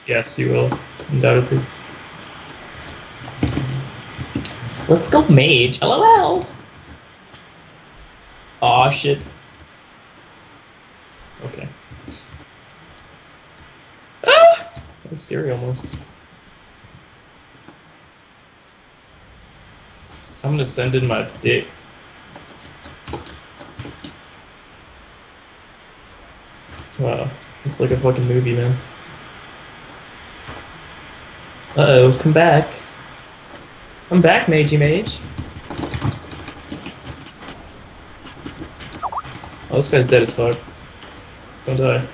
Yes, you will. Undoubtedly. Let's go mage. LOL. Aw, shit. Okay. Ah! That was scary almost. I'm gonna send in my dick. Wow. It's like a fucking movie, man. Uh-oh, come back. I'm back, Magey Mage. Oh, this guy's dead as fuck. Don't die.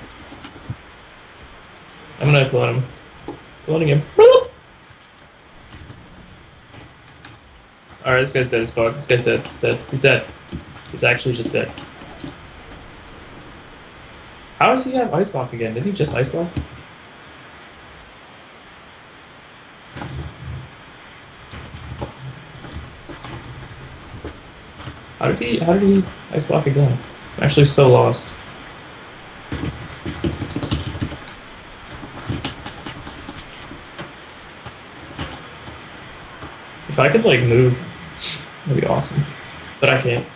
I'm gonna clone him. Cloning him. Alright, this guy's dead as fuck. This guy's dead. He's dead. He's dead. He's actually just dead. How does he have Ice Block again? Did he just Ice Block? How did he Ice Block again? I'm actually so lost. If I could like move, that'd be awesome. But I can't.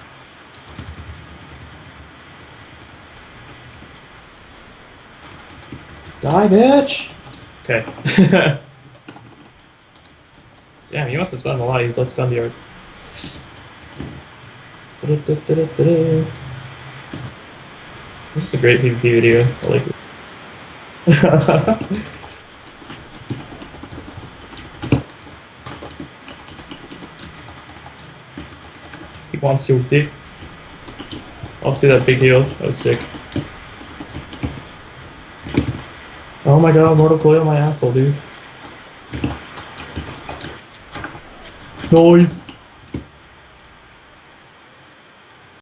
Die, bitch! Okay. Damn, he must have done a lot. He's like stunned the yard. This is a great PvP video. I like it. He wants your dick. I'll see that big heal. That was sick. Oh my god, Mortal Coil my asshole, dude. Noise.